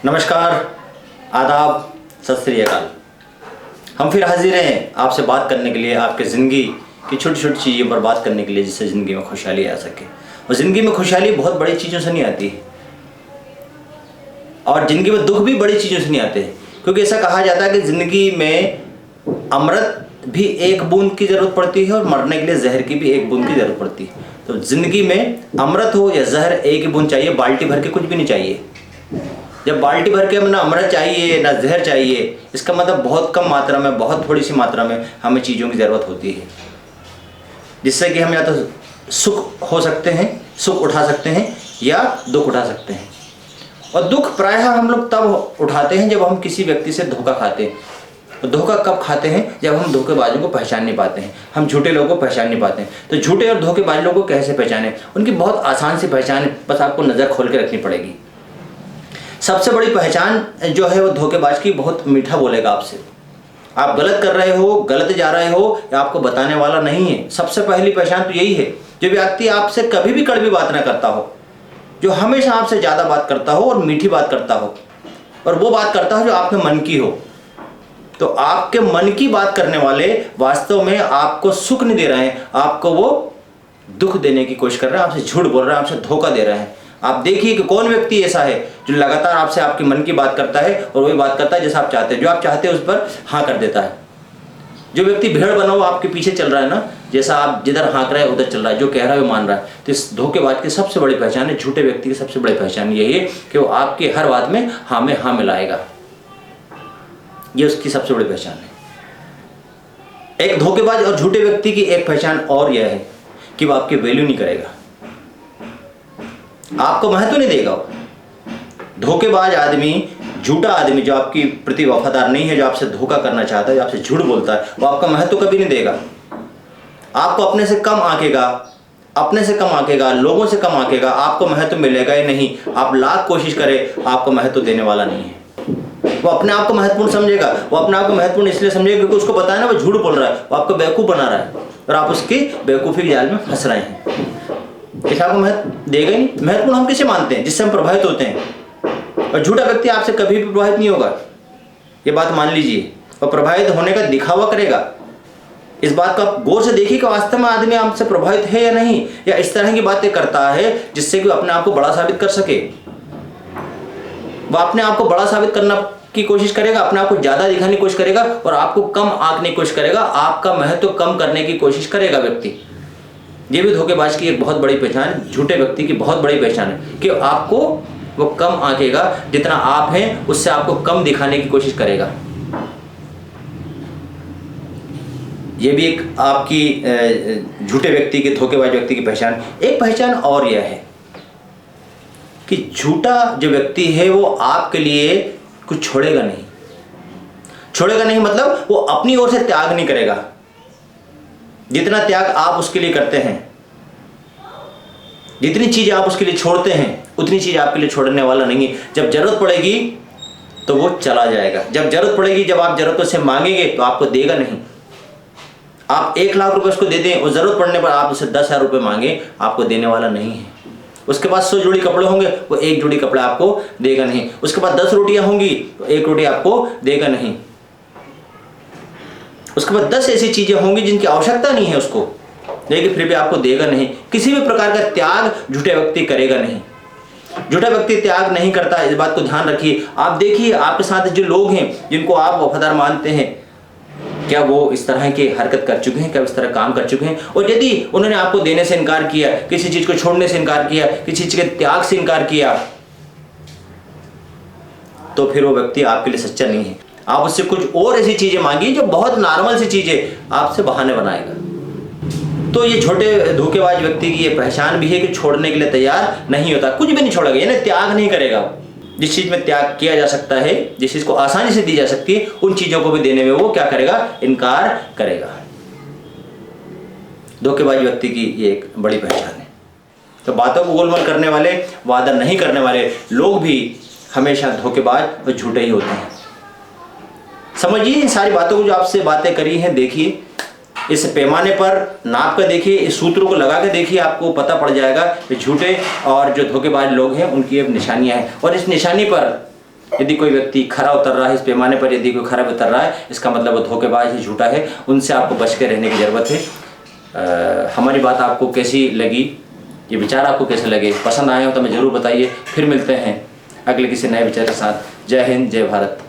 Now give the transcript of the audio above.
नमस्कार, आदाब, सत श्री अकाल। हम फिर हाजिर हैं आपसे बात करने के लिए, आपके ज़िंदगी की छोटी छोटी चीज़ों पर बात करने के लिए, जिससे ज़िंदगी में खुशहाली आ सके। और ज़िंदगी में खुशहाली बहुत बड़ी चीज़ों से नहीं आती है, और ज़िंदगी में दुख भी बड़ी चीज़ों से नहीं आते हैं। क्योंकि ऐसा कहा जाता है कि ज़िंदगी में अमृत भी एक बूंद की ज़रूरत पड़ती है और मरने के लिए जहर की भी एक बूंद की ज़रूरत पड़ती है। तो ज़िंदगी में अमृत हो या जहर, एक ही बूंद चाहिए, बाल्टी भर के कुछ भी नहीं चाहिए। जब बाल्टी भर के हमें ना अमृत चाहिए ना जहर चाहिए, इसका मतलब बहुत कम मात्रा में, बहुत थोड़ी सी मात्रा में हमें चीज़ों की ज़रूरत होती है, जिससे कि हम या तो सुख हो सकते हैं, सुख उठा सकते हैं, या दुख उठा सकते हैं। और दुख प्रायः हम लोग तब उठाते हैं जब हम किसी व्यक्ति से धोखा खाते हैं। तो धोखा कब खाते हैं? जब हम धोखेबाजों को पहचान नहीं पाते हैं, हम झूठे लोगों को पहचान नहीं पाते हैं। तो झूठे और धोखेबाज लोगों को कैसे पहचानें? उनकी बहुत आसान सी पहचान है, बस आपको नज़र खोल के रखनी पड़ेगी। सबसे बड़ी पहचान जो है वो धोखेबाज की, बहुत मीठा बोलेगा आपसे। आप गलत कर रहे हो, गलत जा रहे हो, या आपको बताने वाला नहीं है। सबसे पहली पहचान तो यही है। जो व्यक्ति आपसे कभी भी कड़वी बात ना करता हो, जो हमेशा आपसे ज़्यादा बात करता हो और मीठी बात करता हो, और वो बात करता हो जो आपके मन की हो। तो आपके मन की बात करने वाले वास्तव में आपको सुख नहीं दे रहे हैं, आपको वो दुख देने की कोशिश कर रहे हैं, आपसे झूठ बोल रहे हैं, आपसे धोखा दे रहे हैं। आप देखिए कि कौन व्यक्ति ऐसा है जो लगातार आपसे आपके मन की बात करता है और वही बात करता है जैसा आप चाहते हैं, जो आप चाहते हैं उस पर हाँ कर देता है। जो व्यक्ति भेड़ बना हुआ आपके पीछे चल रहा है ना, जैसा आप जिधर हाँक रहे हैं उधर चल रहा है, जो कह रहा है वो मान रहा है। तो इस धोखेबाज की सबसे बड़ी पहचान है, झूठे व्यक्ति की सबसे बड़ी पहचान यही है कि वो आपकी हर बात में हाँ में हाँ मिलाएगा। ये उसकी सबसे बड़ी पहचान है। एक धोखेबाज और झूठे व्यक्ति की एक पहचान और यह है कि वो आपकी वैल्यू नहीं करेगा, आपको महत्व नहीं देगा। धोखेबाज आदमी, झूठा आदमी जो आपकी प्रति वफादार नहीं है, जो आपसे धोखा करना चाहता है, जो आपसे झूठ बोलता है, वो आपका महत्व कभी नहीं देगा। आपको अपने से कम आंकेगा, अपने से कम आंकेगा, लोगों से कम आंकेगा, आपको महत्व मिलेगा ही नहीं। आप लाख कोशिश करें, आपको महत्व देने वाला नहीं है। वो अपने आप को महत्वपूर्ण समझेगा। वो अपने आप को महत्वपूर्ण इसलिए समझेगा क्योंकि उसको पता है ना वो झूठ बोल रहा है, वो आपको बेवकूफ़ बना रहा है, और आप उसकी बेवकूफ़ी के जाल में फंस रहे हैं। इस आपको महत्व देगा ही नहीं। महत्वपूर्ण हम किसे मानते हैं? जिससे हम प्रभावित होते हैं। और झूठा व्यक्ति आपसे कभी भी प्रभावित नहीं होगा, ये बात मान लीजिए। और प्रभावित होने का दिखावा करेगा। इस बात को आप गौर से देखिए कि वास्तव में आदमी आपसे प्रभावित है या नहीं, या इस तरह की बातें करता है जिससे कि अपने आप को बड़ा साबित कर सके। वह अपने आप को बड़ा साबित करना की कोशिश करेगा, अपने आप को ज़्यादा दिखाने की कोशिश करेगा, और आपको कम आंकने की कोशिश करेगा, आपका महत्व कम करने की कोशिश करेगा व्यक्ति। ये भी धोखेबाज की एक बहुत बड़ी पहचान, झूठे व्यक्ति की बहुत बड़ी पहचान है कि आपको वो कम आंकेगा, जितना आप हैं उससे आपको कम दिखाने की कोशिश करेगा। ये भी एक आपकी झूठे व्यक्ति की, धोखेबाज व्यक्ति की पहचान। एक पहचान और यह है कि झूठा जो व्यक्ति है वो आपके लिए कुछ छोड़ेगा नहीं। छोड़ेगा नहीं मतलब वो अपनी ओर से त्याग नहीं करेगा। जितना त्याग आप उसके लिए करते हैं, जितनी चीज़ आप उसके लिए छोड़ते हैं, उतनी चीज़ आपके लिए छोड़ने वाला नहीं है। जब जरूरत पड़ेगी तो वो चला जाएगा। जब जरूरत पड़ेगी, जब आप जरूरत से मांगेंगे तो आपको देगा नहीं। आप 1 लाख रुपए उसको दे दें और ज़रूरत पड़ने पर आप उसे 10,000 रुपये मांगे, आपको देने वाला नहीं है। उसके पास 100 जोड़ी कपड़े होंगे, वो 1 जोड़ी कपड़ा आपको देगा नहीं। उसके पास 10 रोटियां होंगी तो 1 रोटी आपको देगा नहीं। उसके बाद 10 ऐसी चीजें होंगी जिनकी आवश्यकता नहीं है उसको, लेकिन फिर भी आपको देगा नहीं। किसी भी प्रकार का त्याग झूठा व्यक्ति करेगा नहीं। झूठा व्यक्ति त्याग नहीं करता, इस बात को ध्यान रखिए। आप देखिए आपके साथ जो लोग हैं जिनको आप वफादार मानते हैं, क्या वो इस तरह की हरकत कर चुके हैं, क्या इस तरह काम कर चुके हैं? और यदि उन्होंने आपको देने से इनकार किया, किसी चीज को छोड़ने से इनकार किया, किसी चीज के त्याग से इनकार किया, तो फिर वो व्यक्ति आपके लिए सच्चा नहीं है। आप उससे कुछ और ऐसी चीजें मांगिए जो बहुत नॉर्मल सी चीजें, आपसे बहाने बनाएगा। तो ये छोटे धोखेबाज व्यक्ति की ये पहचान भी है कि छोड़ने के लिए तैयार नहीं होता, कुछ भी नहीं छोड़ेगा, यानी त्याग नहीं करेगा। जिस चीज में त्याग किया जा सकता है, जिस चीज को आसानी से दी जा सकती है, उन चीजों को भी देने में वो क्या करेगा? इनकार करेगा। धोखेबाज व्यक्ति की ये एक बड़ी पहचान है। तो बातों को गोलमाल करने वाले, वादा नहीं करने वाले लोग भी हमेशा धोखेबाज और झूठे ही होते हैं। समझिए इन सारी बातों को जो आपसे बातें करी हैं, देखिए इस पैमाने पर नाप कर देखिए, इस सूत्रों को लगा के देखिए, आपको पता पड़ जाएगा कि झूठे और जो धोखेबाज लोग हैं उनकी अब निशानियां हैं। और इस निशानी पर यदि कोई व्यक्ति खरा उतर रहा है इस पैमाने पर, यदि कोई खरा उतर रहा है, इसका मतलब वो धोखेबाज है, झूठा है, उनसे आपको बच के रहने की ज़रूरत है। हमारी बात आपको कैसी लगी, ये विचार आपको कैसे लगे, पसंद आए हो तो हमें ज़रूर बताइए। फिर मिलते हैं अगले किसी नए विचार के साथ। जय हिंद, जय भारत।